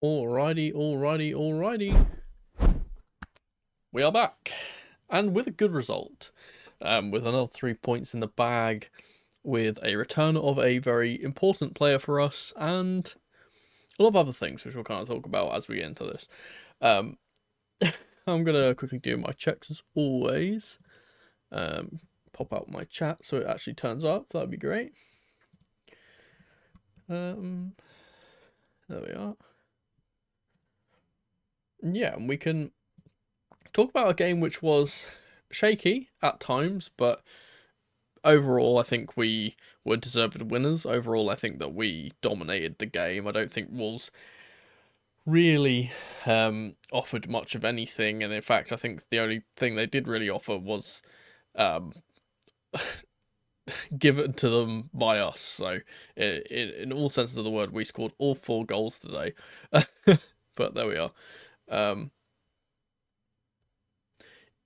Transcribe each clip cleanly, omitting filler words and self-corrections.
Alrighty. We are back, and with a good result, with another 3 points in the bag, with a return of a very important player for us, and a lot of other things which we'll kind of talk about as we get into this. Um, I'm gonna quickly do my checks as always. Pop out my chat so it actually turns up. That'd be great. There we are. Yeah, and we can talk about a game which was shaky at times, but overall, I think we were deserved winners. Overall, I think that we dominated the game. I don't think Wolves really offered much of anything, and in fact, I think the only thing they did really offer was um, given to them by us. So, in all senses of the word, we scored all 4 goals today. But there we are. Um,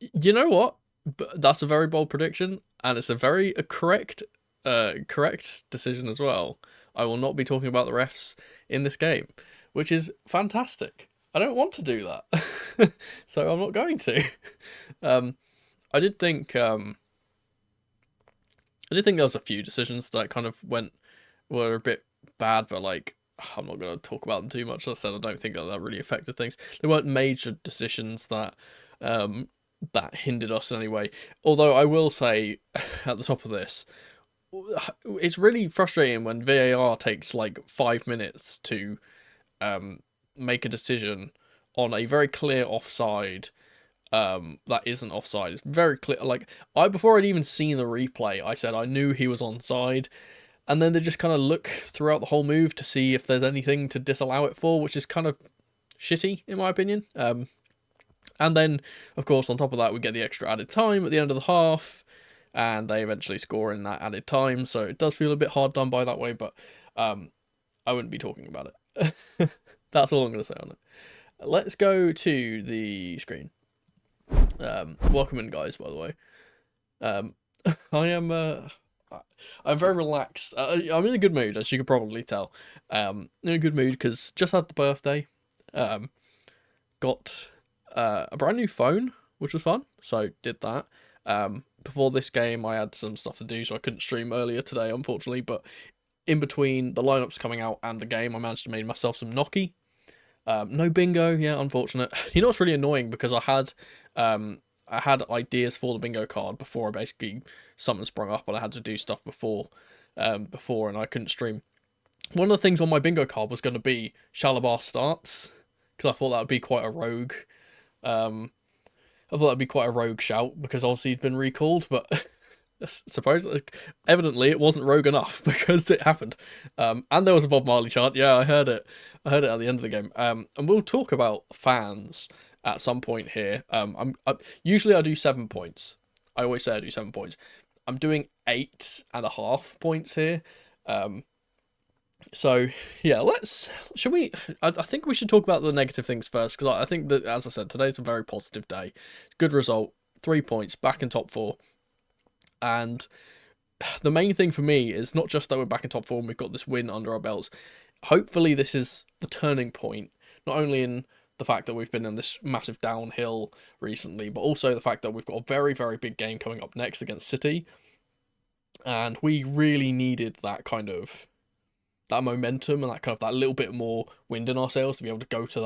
you know what? But that's a very bold prediction, and it's a very correct decision as well. I will not be talking about the refs in this game, which is fantastic. I don't want to do that, so I'm not going to. Um, I did think there was a few decisions that kind of were a bit bad, but like I'm not going to talk about them too much. As I said, I don't think that really affected things. They weren't major decisions that hindered us in any way. Although I will say, at the top of this, it's really frustrating when VAR takes like 5 minutes to make a decision on a very clear offside that isn't offside. It's very clear. Like before I'd even seen the replay, I said I knew he was onside, and then they just kind of look throughout the whole move to see if there's anything to disallow it for, which is kind of shitty in my opinion. And then, of course, on top of that, we get the extra added time at the end of the half, and they eventually score in that added time. So it does feel a bit hard done by that way, but I wouldn't be talking about it. That's all I'm going to say on it. Let's go to the screen. Welcome in, guys, by the way. I am I'm very relaxed. I'm in a good mood, as you could probably tell. In a good mood because just had the birthday. Got a brand new phone, which was fun. So did that. Before this game, I had some stuff to do, so I couldn't stream earlier today, unfortunately. But in between the lineups coming out and the game, I managed to make myself some gnocchi. No bingo, yeah, unfortunate. You know what's really annoying, because I had ideas for the bingo card before I basically something sprung up and I had to do stuff before and I couldn't stream. One of the things on my bingo card was going to be Chalobah starts, because I thought that would be quite a rogue. I thought that'd be quite a rogue shout, because obviously he'd been recalled, but supposedly, evidently, it wasn't rogue enough because it happened. And there was a Bob Marley chant. Yeah, I heard it. I heard it at the end of the game. And we'll talk about fans at some point here. Usually I do 7 points. I always say I do 7 points. I'm doing 8.5 points here. So yeah, should we? I think we should talk about the negative things first, because I think that, as I said, today's a very positive day. Good result, 3 points, back in top 4, and the main thing for me is not just that we're back in top 4 and we've got this win under our belts. Hopefully, this is the turning point, not only in the fact that we've been in this massive downhill recently, but also the fact that we've got a very, very big game coming up next against City, and we really needed that kind of that momentum and that little bit more wind in our sails to be able to go to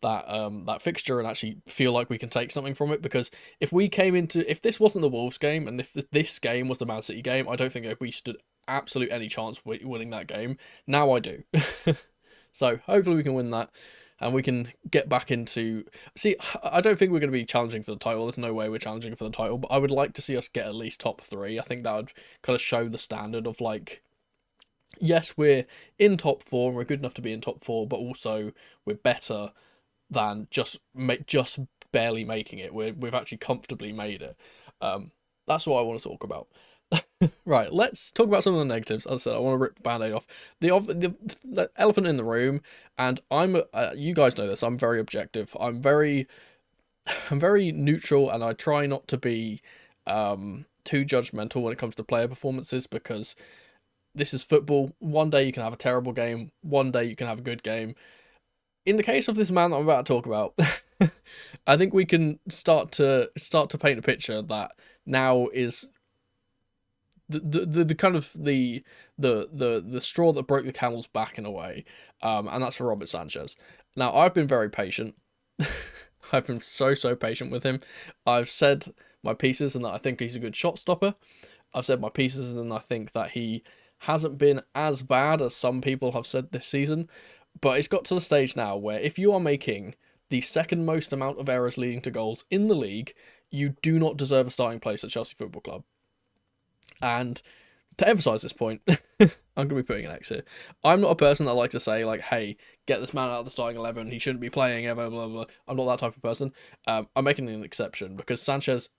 that fixture and actually feel like we can take something from it. Because if this wasn't the Wolves game, and if this game was the Man City game, I don't think we stood absolute any chance winning that game. Now I do. So hopefully we can win that, and we can get back into... See, I don't think we're going to be challenging for the title. There's no way we're challenging for the title, but I would like to see us get at least top 3. I think that would kind of show the standard of, like, yes, we're in top 4 and we're good enough to be in top 4, but also we're better than just barely making it. We've actually comfortably made it. That's what I want to talk about. Right, let's talk about some of the negatives. As I said, I want to rip the band-aid off. The elephant in the room, and you guys know this, I'm very objective. I'm very neutral, and I try not to be too judgmental when it comes to player performances, because this is football. One day you can have a terrible game, one day you can have a good game. in the case of this man that I'm about to talk about, I think we can start to paint a picture that now is the kind of the straw that broke the camel's back in a way, and that's for Robert Sanchez. Now I've been very patient. I've been so patient with him. I've said my pieces and that I think he's a good shot stopper. I've said my pieces and I think that he hasn't been as bad as some people have said this season. But it's got to the stage now where if you are making the second most amount of errors leading to goals in the league, you do not deserve a starting place at Chelsea Football Club. And to emphasise this point, I'm going to be putting an X here. I'm not a person that likes to say, like, hey, get this man out of the starting 11, he shouldn't be playing ever, blah, blah, blah. I'm not that type of person. I'm making an exception because Sanchez,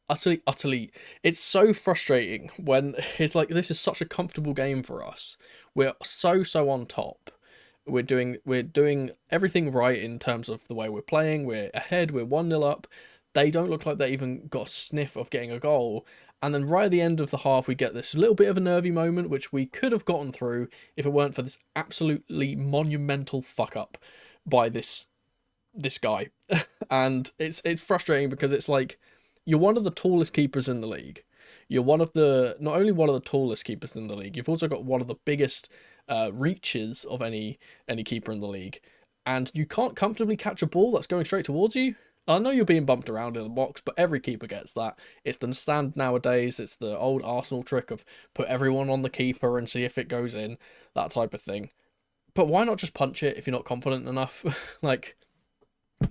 utterly, it's so frustrating when it's like, this is such a comfortable game for us. We're so on top. We're doing everything right in terms of the way we're playing. We're ahead, we're 1-0 up. They don't look like they even got a sniff of getting a goal. And then right at the end of the half, we get this little bit of a nervy moment, which we could have gotten through if it weren't for this absolutely monumental fuck up by this guy. And it's frustrating because it's like, you're one of the tallest keepers in the league. You're not only one of the tallest keepers in the league, you've also got one of the biggest reaches of any keeper in the league. And you can't comfortably catch a ball that's going straight towards you. I know you're being bumped around in the box, but every keeper gets that. It's the stand nowadays. It's the old Arsenal trick of put everyone on the keeper and see if it goes in, that type of thing. But why not just punch it if you're not confident enough? Like,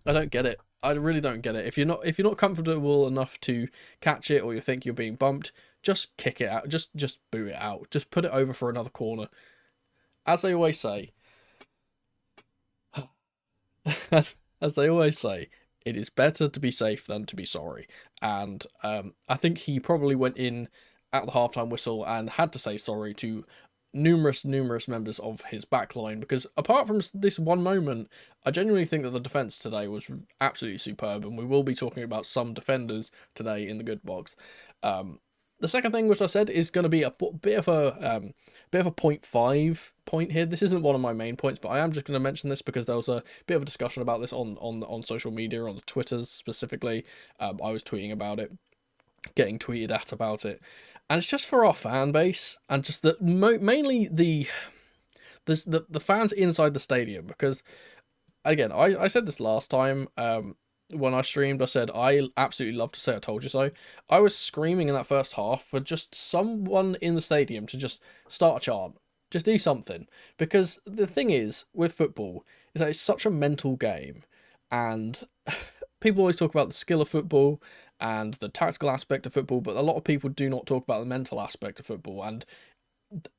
I don't get it. I really don't get it. If you're not comfortable enough to catch it, or you think you're being bumped, just kick it out. Just boot it out. Just put it over for another corner. As they always say, as they always say, it is better to be safe than to be sorry. And I think he probably went in at the halftime whistle and had to say sorry to numerous members of his backline, because apart from this one moment, I genuinely think that the defence today was absolutely superb, and we will be talking about some defenders today in the good box. The second thing, which I said, is going to be a bit of a 0.5 point here. This isn't one of my main points, but I am just going to mention this because there was a bit of a discussion about this on social media, on the Twitters specifically. I was tweeting about it, getting tweeted at about it, and it's just for our fan base and just mainly the fans inside the stadium, because again, I said this last time. When I streamed, I said I absolutely love to say I told you so. I was screaming in that first half for just someone in the stadium to just start a chant, just do something. Because the thing is, with football, is that it's such a mental game, and people always talk about the skill of football and the tactical aspect of football, but a lot of people do not talk about the mental aspect of football. And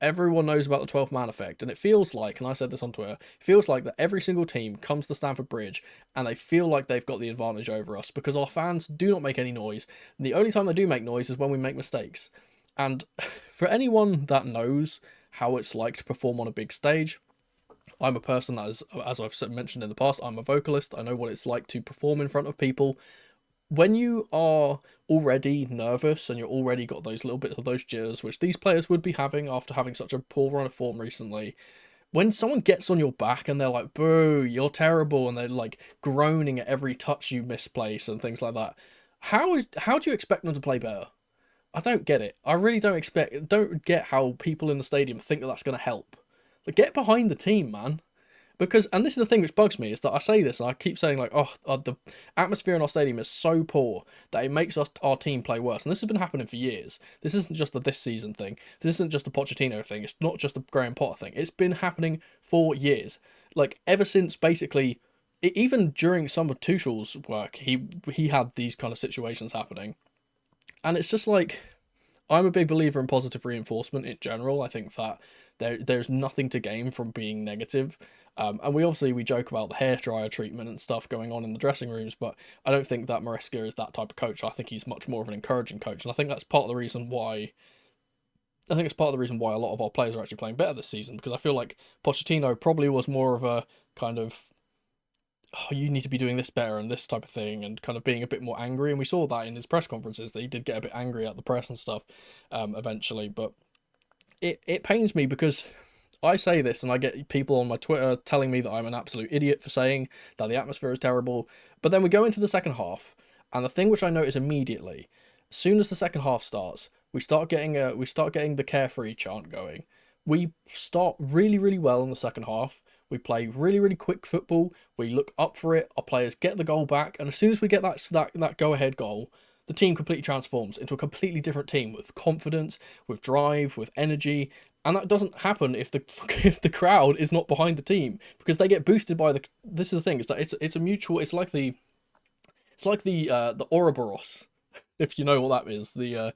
everyone knows about the 12th man effect, and it feels like, and I said this on Twitter, it feels like that every single team comes to Stamford Bridge and they feel like they've got the advantage over us because our fans do not make any noise, and the only time they do make noise is when we make mistakes. And for anyone that knows how it's like to perform on a big stage, I'm a person that is, as I've mentioned in the past, I'm a vocalist. I know what it's like to perform in front of people. When you are already nervous and you're already got those little bits of those jitters, which these players would be having after having such a poor run of form recently, when someone gets on your back and they're like, boo, you're terrible, and they're like groaning at every touch you misplace and things like that, how do you expect them to play better? I don't get it. I really don't get how people in the stadium think that that's going to help. Like, get behind the team, man. Because, and this is the thing which bugs me, is that I say this and I keep saying like, the atmosphere in our stadium is so poor that it makes our team play worse. And this has been happening for years. This isn't just a this season thing. This isn't just a Pochettino thing. It's not just a Graham Potter thing. It's been happening for years. Like, ever since basically, even during some of Tuchel's work, he had these kind of situations happening. And it's just like, I'm a big believer in positive reinforcement in general. I think that there's nothing to gain from being negative. And we joke about the hairdryer treatment and stuff going on in the dressing rooms, but I don't think that Maresca is that type of coach. I think he's much more of an encouraging coach, and I think that's part of the reason why. I think it's part of the reason why a lot of our players are actually playing better this season, because I feel like Pochettino probably was more of a kind of, oh, you need to be doing this better and this type of thing, and kind of being a bit more angry. And we saw that in his press conferences, that he did get a bit angry at the press and stuff eventually. But it pains me because I say this and I get people on my Twitter telling me that I'm an absolute idiot for saying that the atmosphere is terrible. But then we go into the second half, and the thing which I notice immediately, as soon as the second half starts, we start getting the carefree chant going. We start really, really well in the second half. We play really, really quick football. We look up for it. Our players get the goal back, and as soon as we get that go ahead goal, the team completely transforms into a completely different team with confidence, with drive, with energy. And that doesn't happen if the if the crowd is not behind the team, because they get boosted by the. This is the thing. It's that it's a mutual. It's like the Ouroboros, if you know what that is, the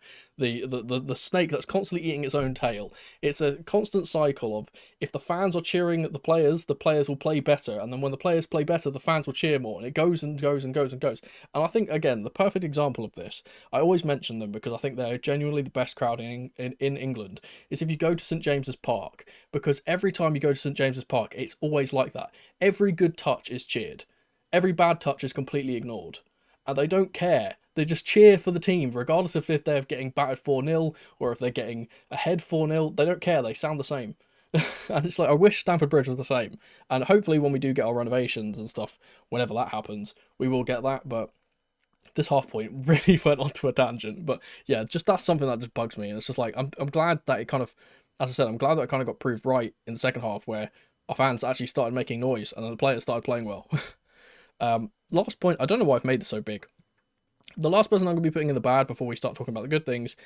snake that's constantly eating its own tail. It's a constant cycle of, if the fans are cheering at the players will play better, and then when the players play better, the fans will cheer more, and it goes and goes and goes and goes. And I think, again, the perfect example of this, I always mention them because I think they're genuinely the best crowd in England, is if you go to St James's Park, because every time you go to St James's Park, it's always like that. Every good touch is cheered, every bad touch is completely ignored, and they don't care. They just cheer for the team, regardless of if they're getting battered 4-0 or if they're getting ahead 4-0. They don't care. They sound the same. And it's like, I wish Stamford Bridge was the same. And hopefully when we do get our renovations and stuff, whenever that happens, we will get that. But this half point really went onto a tangent. But yeah, just that's something that just bugs me. And it's just like, I'm glad that it kind of, as I said, I'm glad that it kind of got proved right in the second half, where our fans actually started making noise and then the players started playing well. Last point, I don't know why I've made this so big. The last person I'm going to be putting in the bad before we start talking about the good things,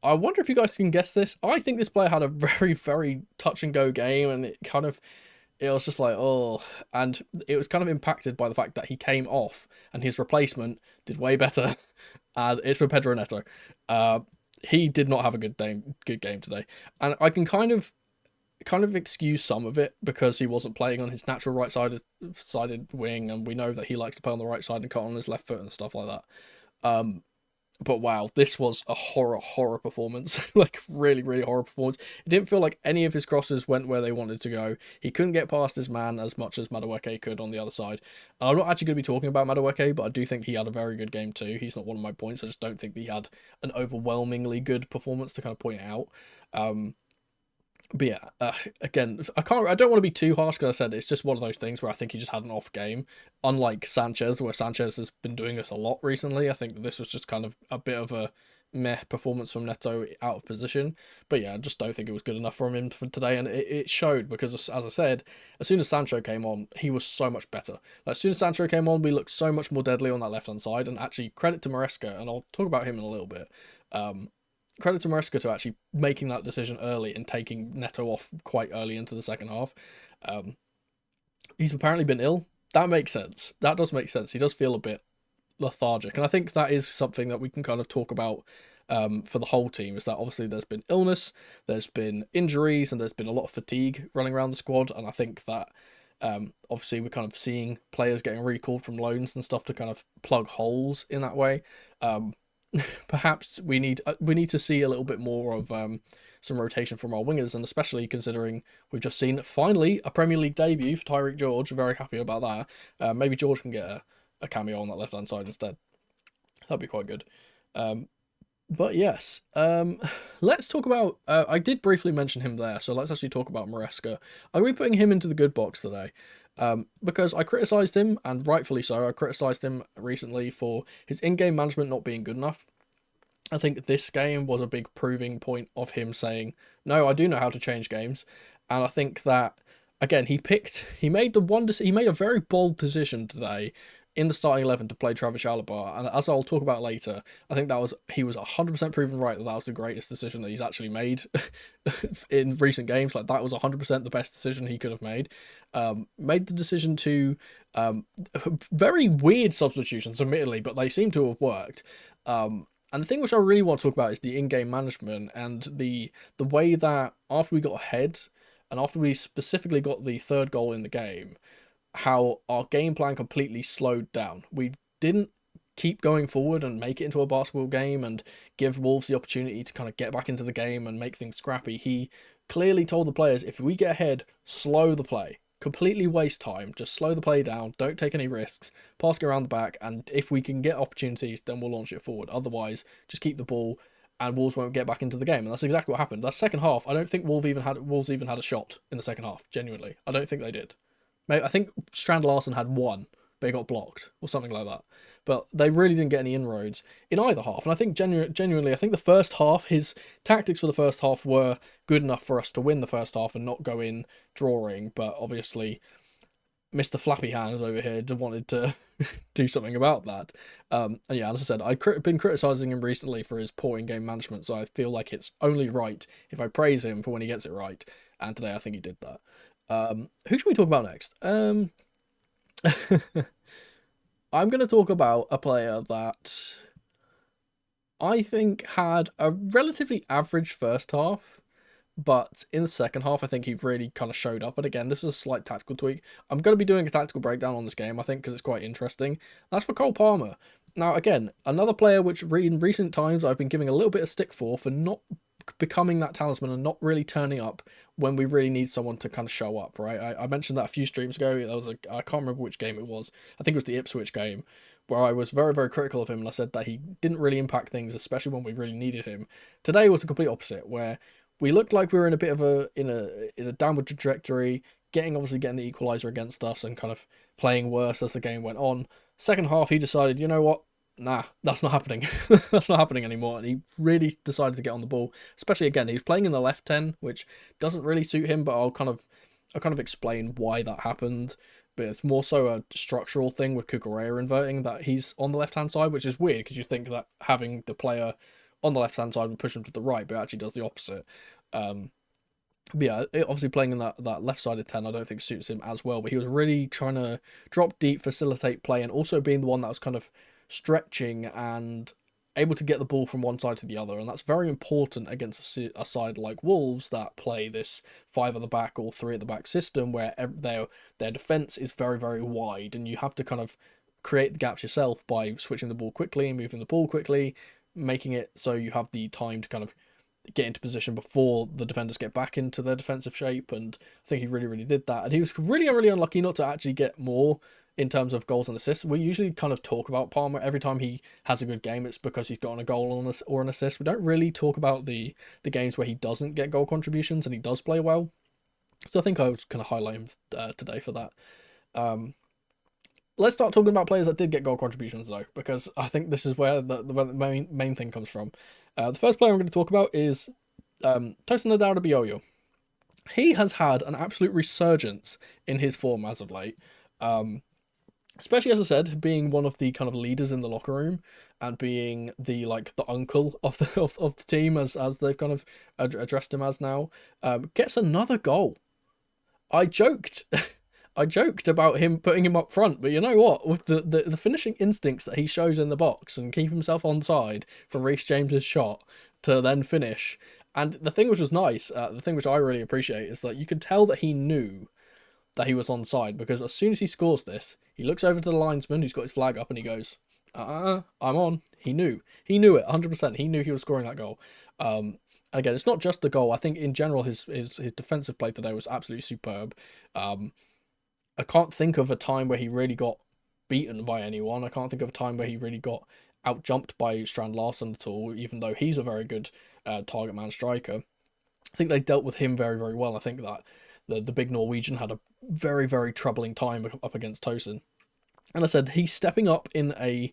I wonder if you guys can guess this. I think this player had a very, very touch and go game, and it was just like, oh, and it was kind of impacted by the fact that he came off and his replacement did way better, and it's for Pedro Neto. He did not have a good game today, and I can kind of excuse some of it because he wasn't playing on his natural right-sided wing, and we know that he likes to play on the right side and cut on his left foot and stuff like that. But wow, this was a horror performance. Like, really, really horror performance. It didn't feel like any of his crosses went where they wanted to go. He couldn't get past his man as much as Madueke could on the other side. And I'm not actually going to be talking about Madueke, but I do think he had a very good game too. He's not one of my points. I just don't think he had an overwhelmingly good performance to kind of point out. But yeah, again, I don't want to be too harsh, because I said it's just one of those things where I think he just had an off game. Unlike Sanchez, where Sanchez has been doing this a lot recently, I think that this was just kind of a bit of a meh performance from Neto out of position. But yeah, I just don't think it was good enough from him for today, and it showed, because as I said, as soon as Sancho came on, he was so much better. Like, as soon as Sancho came on, we looked so much more deadly on that left-hand side, and actually credit to Maresca, and I'll talk about him in a little bit. Credit to Maresca to actually making that decision early and taking Neto off quite early into the second half. He's apparently been ill. That makes sense. That does make sense. He does feel a bit lethargic, and I think that is something that we can kind of talk about for the whole team, is that obviously there's been illness, there's been injuries, and there's been a lot of fatigue running around the squad, and I think that obviously we're kind of seeing players getting recalled from loans and stuff to kind of plug holes in that way. Perhaps we need to see a little bit more of some rotation from our wingers, and especially considering we've just seen finally a Premier League debut for Tyreek George. Very happy about that. Maybe George can get a cameo on that left hand side instead. That'd be quite good. But yes, let's talk about. I did briefly mention him there, so let's actually talk about Maresca. Are we putting him into the good box today? Because I criticised him, and rightfully so. I criticised him recently for his in-game management not being good enough. I think this game was a big proving point of him saying, no, I do know how to change games. And I think that, again, he made a very bold decision today in the starting 11 to play Trevoh Chalobah, and as I'll talk about later, I think he was 100% proven right that was the greatest decision that he's actually made in recent games. Like, that was 100% the best decision he could have made. Made the decision to very weird substitutions, admittedly, but they seem to have worked. And the thing which I really want to talk about is the in-game management, and the way that after we got ahead, and after we specifically got the third goal in the game, how our game plan completely slowed down. We didn't keep going forward and make it into a basketball game and give Wolves the opportunity to kind of get back into the game and make things scrappy. He clearly told the players, if we get ahead, slow the play. Completely waste time. Just slow the play down. Don't take any risks. Pass it around the back, and if we can get opportunities, then we'll launch it forward. Otherwise, just keep the ball and Wolves won't get back into the game. And that's exactly what happened. That second half, I don't think Wolves even had a shot in the second half. Genuinely, I don't think they did. Maybe, I think Strand Larsen had one, but he got blocked or something like that. But they really didn't get any inroads in either half. And I think genuinely, I think the first half, his tactics for the first half were good enough for us to win the first half and not go in drawing. But obviously, Mr. Flappy Hands over here wanted to do something about that. And yeah, as I said, I've been criticising him recently for his poor in-game management, so I feel like it's only right if I praise him for when he gets it right. And today I think he did that. Who should we talk about next? I'm going to talk about a player that I think had a relatively average first half, but in the second half, I think he really kind of showed up. And again, this is a slight tactical tweak. I'm going to be doing a tactical breakdown on this game, I think, because it's quite interesting. That's for Cole Palmer. Now, again, another player which in recent times I've been giving a little bit of stick for not becoming that talisman and not really turning up when we really need someone to kind of show up, right? I mentioned that a few streams ago. I can't remember which game it was. I think it was the Ipswich game, where I was very, very critical of him, and I said that he didn't really impact things, especially when we really needed him. Today was the complete opposite, where we looked like we were in a bit of a downward trajectory, getting the equaliser against us and kind of playing worse as the game went on. Second half, he decided, you know what? Nah, that's not happening. That's not happening anymore. And he really decided to get on the ball. Especially again, he's playing in the left 10, which doesn't really suit him, but I'll kind of explain why that happened. But it's more so a structural thing with Kukurea inverting that he's on the left hand side, which is weird because you think that having the player on the left hand side would push him to the right, but it actually does the opposite. But yeah, obviously playing in that left-sided 10, I don't think suits him as well. But he was really trying to drop deep, facilitate play, and also being the one that was kind of stretching and able to get the ball from one side to the other. And that's very important against a side like Wolves that play this 5 at the back or 3 at the back system, where their defence is very, very wide, and you have to kind of create the gaps yourself by switching the ball quickly, moving the ball quickly, making it so you have the time to kind of get into position before the defenders get back into their defensive shape. And I think he really, really did that. And he was really, really unlucky not to actually get more in terms of goals and assists. We usually kind of talk about Palmer every time he has a good game. It's because he's gotten a goal or an assist. We don't really talk about the games where he doesn't get goal contributions and he does play well. So I think I was going to highlight him today for that. Let's start talking about players that did get goal contributions, though, because I think this is where the main thing comes from. The first player I'm going to talk about is Tosin Adarabioyo. He has had an absolute resurgence in his form as of late, especially, as I said, being one of the kind of leaders in the locker room and being the uncle of the team as they've kind of addressed him as now. Gets another goal. I joked about him putting him up front, but you know what? With the finishing instincts that he shows in the box and keep himself onside from Reece James's shot to then finish. And the thing which was nice, the thing which I really appreciate, is that you could tell that he knew that he was onside, because as soon as he scores this, he looks over to the linesman who's got his flag up and he goes, I'm on. He knew it 100%. He knew he was scoring that goal. Again, it's not just the goal. I think in general his defensive play today was absolutely superb. I can't think of a time where he really got beaten by anyone. I can't think of a time where he really got out-jumped by Strand Larsen at all, even though he's a very good target man striker. I think they dealt with him very, very well. I think that the big Norwegian had a very, very troubling time up against Tosin. And I said, he's stepping up in a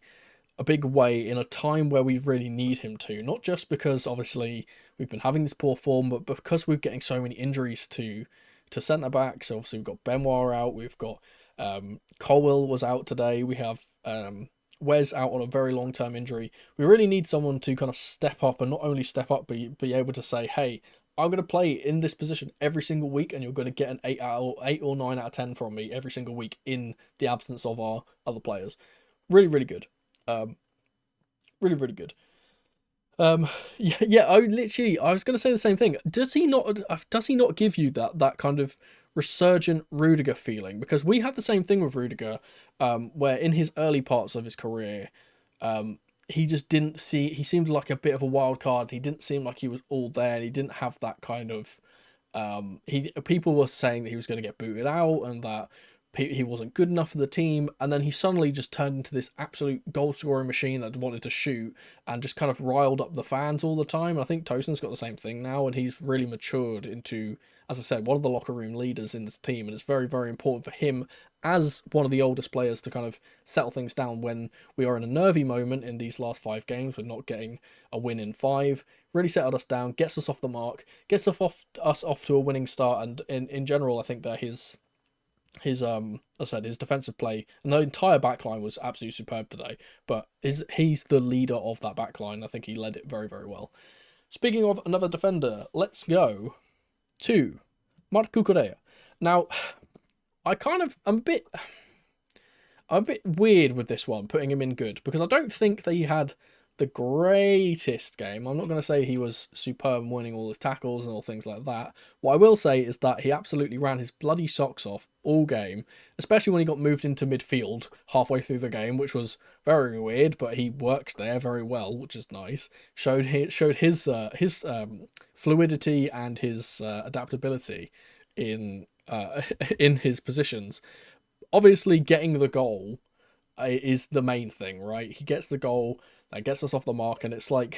big way in a time where we really need him to. Not just because, obviously, we've been having this poor form, but because we're getting so many injuries to centre-backs. So obviously we've got Benoit out, we've got Colwill was out today, we have Wes out on a very long-term injury. We really need someone to kind of step up, and not only step up, but be able to say, hey, I'm going to play in this position every single week, and you're going to get an 8 or 9 out of 10 from me every single week in the absence of our other players. Really, really good. Really, really good. I was going to say the same thing. Does he not give you that kind of resurgent Rudiger feeling? Because we had the same thing with Rudiger, where in his early parts of his career, he just he seemed like a bit of a wild card. He didn't seem like he was all there. He didn't have that kind of, people were saying that he was going to get booted out and that he wasn't good enough for the team, and then he suddenly just turned into this absolute goal scoring machine that wanted to shoot and just kind of riled up the fans all the time. And I think Tosin's got the same thing now, and he's really matured into, as I said, one of the locker room leaders in this team, and it's very, very important for him as one of the oldest players to kind of settle things down when we are in a nervy moment in these last 5 games. We're not getting a win in 5. Really settled us down, gets us off the mark, gets us off to a winning start, and in general, I think that his as I said, his defensive play and the entire backline was absolutely superb today. But he's the leader of that backline. I think he led it very, very well. Speaking of another defender, let's go to Marco Correa. Now, I'm a bit weird with this one, putting him in good, because I don't think that he had the greatest game. I'm not going to say he was superb winning all his tackles and all things like that. What I will say is that he absolutely ran his bloody socks off all game, especially when he got moved into midfield halfway through the game, which was very weird, but he works there very well, which is nice. Showed his fluidity and his adaptability in in his positions. Obviously, getting the goal is the main thing, right? He gets the goal that gets us off the mark, and it's like,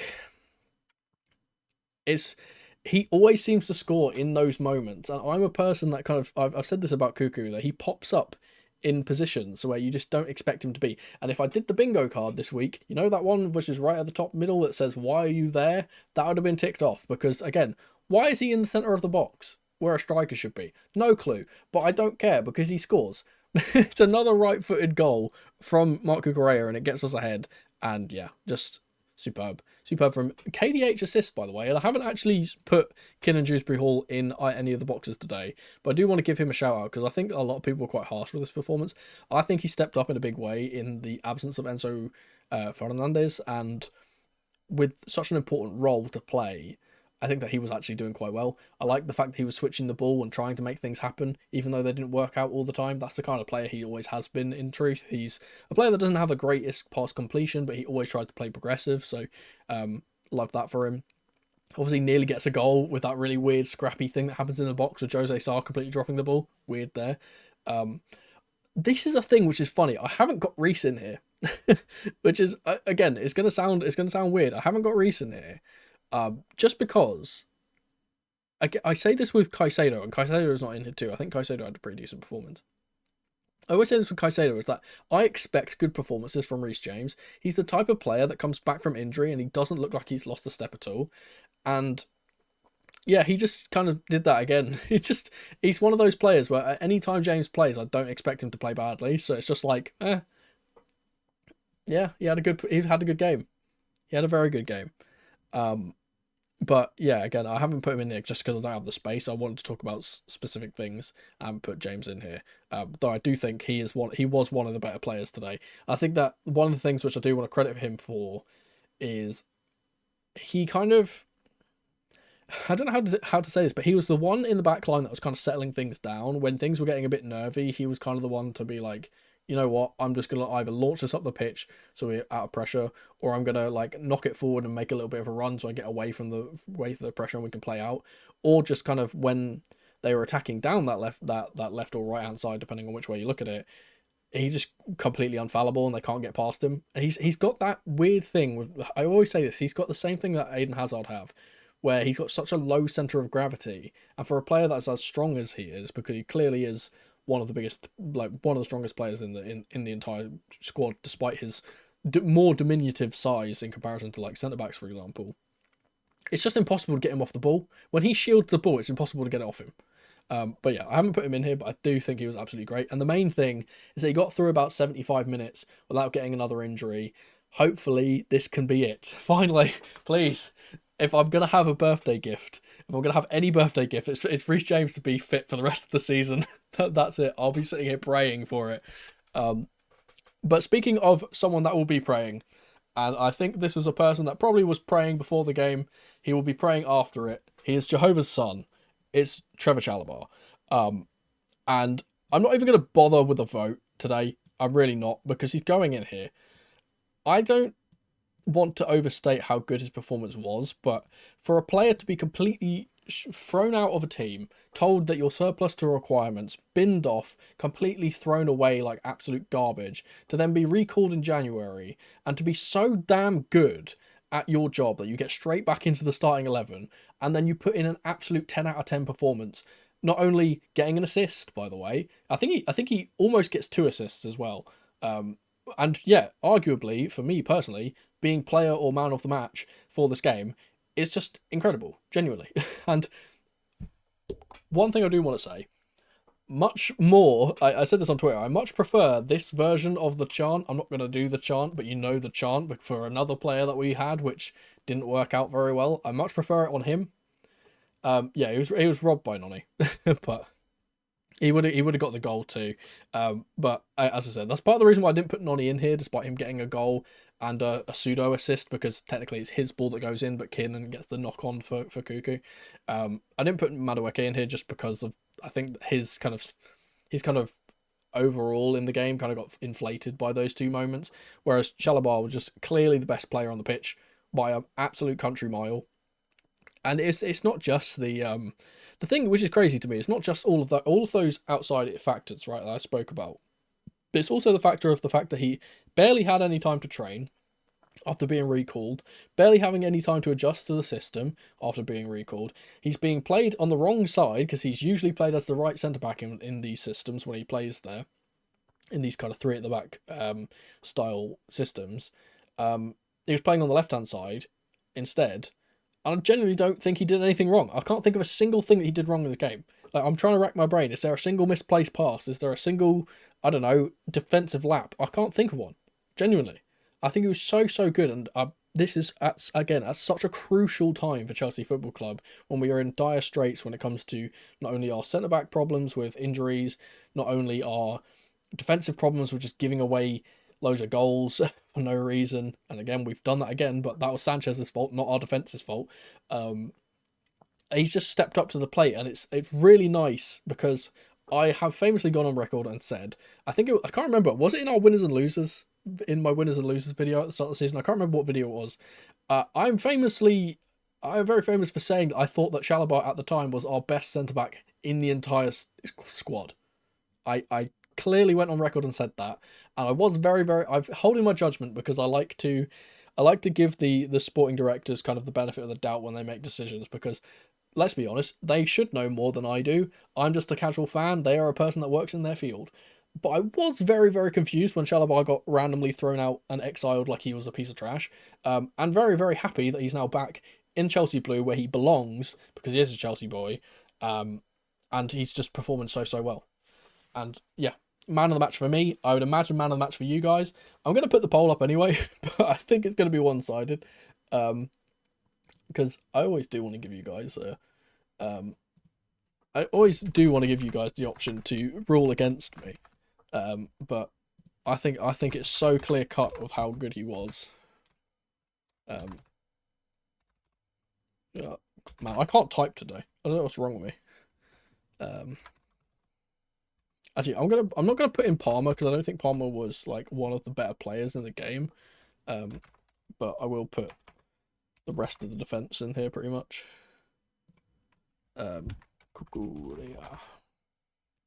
he always seems to score in those moments. And I'm a person that kind of, I've said this about Cuckoo, that he pops up in positions where you just don't expect him to be. And if I did the bingo card this week, you know, that one which is right at the top middle that says, "Why are you there?" That would have been ticked off, because again, why is he in the center of the box where a striker should be? No clue, but I don't care because he scores. It's another right-footed goal from Marco Correa, and it gets us ahead. And yeah, just superb. Superb from KDH assist, by the way. And I haven't actually put Kinnan Dewsbury Hall in any of the boxes today, but I do want to give him a shout out because I think a lot of people were quite harsh with this performance. I think he stepped up in a big way in the absence of Enzo Fernandez, and with such an important role to play, I think that he was actually doing quite well. I like the fact that he was switching the ball and trying to make things happen, even though they didn't work out all the time. That's the kind of player he always has been, in truth. He's a player that doesn't have the greatest pass completion, but he always tried to play progressive, so love that for him. Obviously, nearly gets a goal with that really weird scrappy thing that happens in the box with Jose Sarr completely dropping the ball. Weird there. This is a thing which is funny. I haven't got Reece in here, which is, again, it's gonna sound weird. I haven't got Reece in here. Just because I say this with Caicedo, and Caicedo is not in here too. I think Caicedo had a pretty decent performance. I always say this with Caicedo, is that I expect good performances from Reece James. He's the type of player that comes back from injury and he doesn't look like he's lost a step at all. And yeah, he just kind of did that again. He's one of those players where at any time James plays, I don't expect him to play badly. So it's just like, yeah, he had a good game. He had a very good game. But yeah, again, I haven't put him in there just because I don't have the space. I wanted to talk about specific things and put James in here. Though I do think he was one of the better players today. I think that one of the things which I do want to credit him for is he kind of, I don't know how to say this, but he was the one in the back line that was kind of settling things down. When things were getting a bit nervy, he was kind of the one to be like, you know what, I'm just going to either launch this up the pitch so we're out of pressure, or I'm going to like knock it forward and make a little bit of a run so I get away from the pressure and we can play out. Or just kind of when they were attacking down that left or right hand side, depending on which way you look at it, he's just completely unfallible and they can't get past him. And he's got that weird thing with, I always say this, he's got the same thing that Eden Hazard have, where he's got such a low centre of gravity. And for a player that's as strong as he is, because he clearly is one of the biggest, like one of the strongest players in the entire squad, despite his more diminutive size in comparison to like centre backs, for example, it's just impossible to get him off the ball. When he shields the ball, it's impossible to get it off him. But yeah, I haven't put him in here, but I do think he was absolutely great. And the main thing is that he got through about 75 minutes without getting another injury. Hopefully this can be it. Finally, please. If I'm going to have a birthday gift, if I'm going to have any birthday gift, it's Reece James to be fit for the rest of the season. That's it. I'll be sitting here praying for it. But speaking of someone that will be praying, and I think this was a person that probably was praying before the game, he will be praying after it. He is Jehovah's son. It's Trevoh Chalobah. And I'm not even going to bother with a vote today. I'm really not, because he's going in here. I don't want to overstate how good his performance was, but for a player to be completely thrown out of a team, told that you're surplus to requirements, binned off, completely thrown away like absolute garbage, to then be recalled in January, and to be so damn good at your job that you get straight back into the starting 11, and then you put in an absolute 10 out of 10 performance. Not only getting an assist, by the way, I think he almost gets 2 assists as well. And yeah, arguably for me personally, being player or man of the match for this game is just incredible, genuinely. And one thing I do want to say, much more, I said this on Twitter, I much prefer this version of the chant. I'm not going to do the chant, but you know the chant, but for another player that we had, which didn't work out very well. I much prefer it on him. Yeah, he was robbed by Noni, but he would have got the goal too. But as I said, that's part of the reason why I didn't put Noni in here, despite him getting a goal and a pseudo assist, because technically it's his ball that goes in, but Kiernan gets the knock on for Cuckoo. I didn't put Madueke in here just because of, I think his kind of overall in the game kind of got inflated by those 2 moments, whereas Chalobah was just clearly the best player on the pitch by an absolute country mile. And it's not just the thing which is crazy to me. It's not just all of those outside factors, right, that I spoke about. But it's also the fact that he barely had any time to train after being recalled, barely having any time to adjust to the system after being recalled. He's being played on the wrong side because he's usually played as the right centre back in these systems when he plays there, in these kind of 3 at the back style systems. He was playing on the left hand side instead. I genuinely don't think he did anything wrong. I can't think of a single thing that he did wrong in the game. Like, I'm trying to rack my brain. Is there a single misplaced pass? Is there a single, I don't know, defensive lap? I can't think of one. Genuinely. I think he was so good. And this is, at such a crucial time for Chelsea Football Club, when we are in dire straits when it comes to not only our centre-back problems with injuries, not only our defensive problems with just giving away loads of goals for no reason. And again, we've done that again, but that was Sanchez's fault, not our defence's fault. He's just stepped up to the plate, and it's really nice, because I have famously gone on record and said, I can't remember, was it in our winners and losers, in my winners and losers video at the start of the season? I can't remember what video it was. I'm very famous for saying that I thought that Chalobah at the time was our best centre back in the entire squad. I clearly went on record and said that, and I was I'm holding my judgment, because I like to give the sporting directors kind of the benefit of the doubt when they make decisions, because let's be honest, they should know more than I do. I'm just a casual fan. They are a person that works in their field. But I was very, very confused when Chalobah got randomly thrown out and exiled like he was a piece of trash. And very, very happy that he's now back in Chelsea Blue, where he belongs, because he is a Chelsea boy. And he's just performing so well. And yeah, man of the match for me. I would imagine man of the match for you guys. I'm going to put the poll up anyway, but I think it's going to be one-sided. Because I always do want to give you guys I always do want to give you guys the option to rule against me. But I think it's so clear cut of how good he was. Yeah, man, I can't type today. I don't know what's wrong with me. Actually, I'm not gonna put in Palmer, because I don't think Palmer was like one of the better players in the game. But I will put the rest of the defense in here pretty much. Kukurea.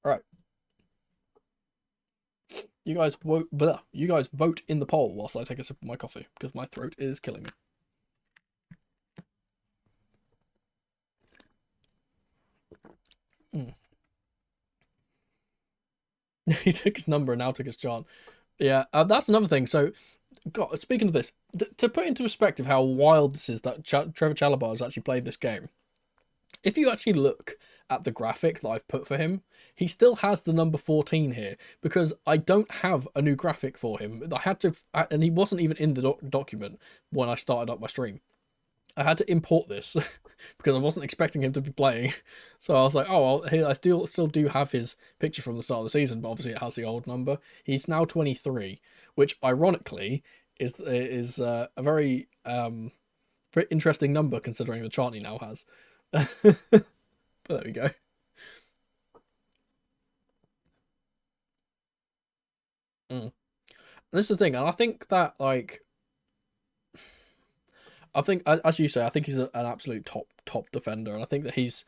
Alright. You guys vote in the poll whilst I take a sip of my coffee, because my throat is killing me. He took his number and now took his chant. Yeah, that's another thing. So, God, speaking of this, to put into perspective how wild this is that Trevoh Chalobah has actually played this game, if you actually look at the graphic that I've put for him, he still has the number 14 here, because I don't have a new graphic for him. I had to, and he wasn't even in the document when I started up my stream. I had to import this because I wasn't expecting him to be playing. So I was like, oh, well, I still do have his picture from the start of the season, but obviously it has the old number. He's now 23, which ironically is a very interesting number considering the chant he now has. But there we go. This is the thing, and I think that, like, I think, as you say, I think he's an absolute top defender, and I think that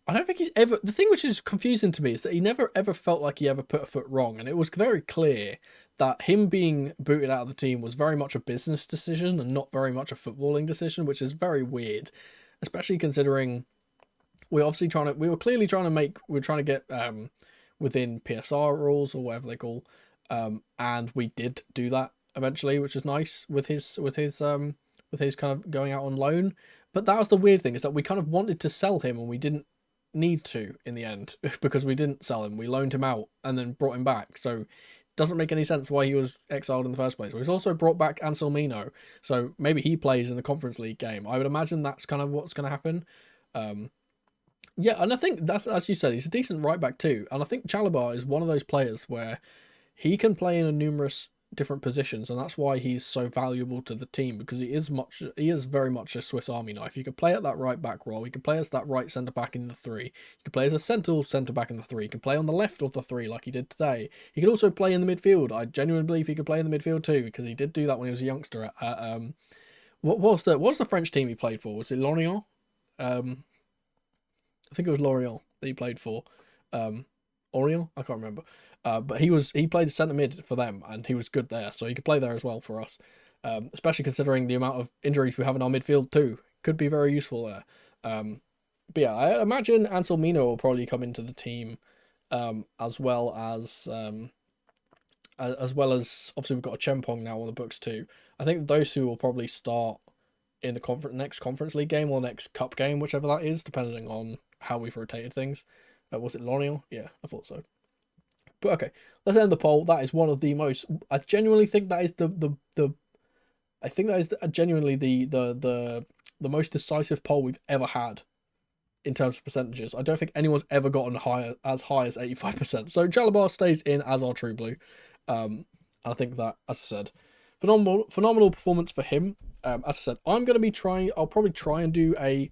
I don't think he's ever. The thing which is confusing to me is that he never ever felt like he ever put a foot wrong, and it was very clear that him being booted out of the team was very much a business decision and not very much a footballing decision, which is very weird, especially considering we were clearly trying to get within PSR rules or whatever they call, and we did do that eventually, which is nice with his kind of going out on loan. But that was the weird thing, is that we kind of wanted to sell him and we didn't need to in the end because we didn't sell him. We loaned him out and then brought him back. So it doesn't make any sense why he was exiled in the first place. He's also brought back Anselmino, so maybe he plays in the Conference League game. I would imagine that's kind of what's going to happen. Yeah, and I think that's, as you said, he's a decent right back too. And I think Chalobah is one of those players where he can play in a numerous different positions, and that's why he's so valuable to the team, because he is very much a Swiss Army knife. He could play at that right back role, he could play as that right centre back in the three, he could play as a centre back in the three, he could play on the left of the three like he did today. He could also play in the midfield. I genuinely believe he could play in the midfield too, because he did do that when he was a youngster at what was the French team he played for? Was it Lorient? I think it was Lorient that he played for. Orient? I can't remember. But he played centre mid for them, and he was good there, so he could play there as well for us. Especially considering the amount of injuries we have in our midfield too. Could be very useful there. But yeah, I imagine Anselmino will probably come into the team, as well as obviously we've got a Chempong now on the books too. I think those two will probably start in the next Conference League game or next Cup game, whichever that is, depending on how we've rotated things. Was it Lorient? Yeah, I thought so. But okay, let's end the poll. That is one of the most. I genuinely think that is I think that is genuinely the most decisive poll we've ever had in terms of percentages. I don't think anyone's ever gotten as high as 85%. So Chalobah stays in as our true blue. I think that, as I said, phenomenal performance for him. As I said, I'm going to be trying. I'll probably try and do a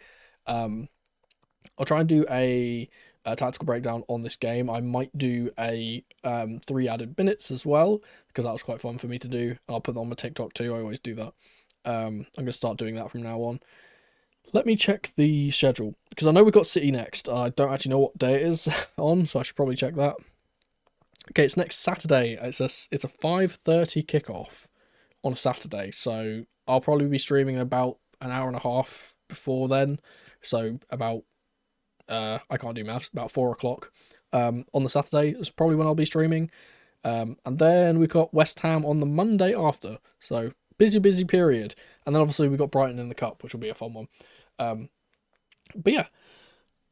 tactical breakdown on this game. I might do a 3 added minutes as well, because that was quite fun for me to do. I'll put that on my TikTok too. I always do that. I'm going to start doing that from now on. Let me check the schedule, because I know we've got City next. I don't actually know what day it is on, so I should probably check that. Okay, it's next Saturday. It's a 5:30 kickoff on a Saturday, so I'll probably be streaming about an hour and a half before then. So about I can't do maths, about 4 o'clock on the Saturday is probably when I'll be streaming. And then we've got West Ham on the Monday after. So busy period. And then obviously we've got Brighton in the Cup, which will be a fun one. But yeah,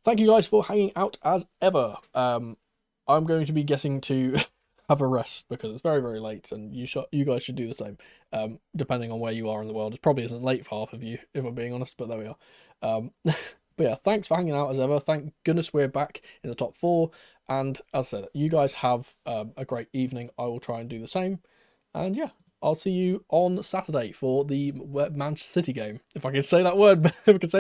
thank you guys for hanging out as ever. I'm going to be getting to have a rest because it's very, very late, and you guys should do the same. Depending on where you are in the world. It probably isn't late for half of you, if I'm being honest, but there we are. But yeah, thanks for hanging out as ever. Thank goodness we're back in the top 4. And as I said, you guys have a great evening. I will try and do the same. And yeah, I'll see you on Saturday for the Manchester City game. If I can say that word, if I can say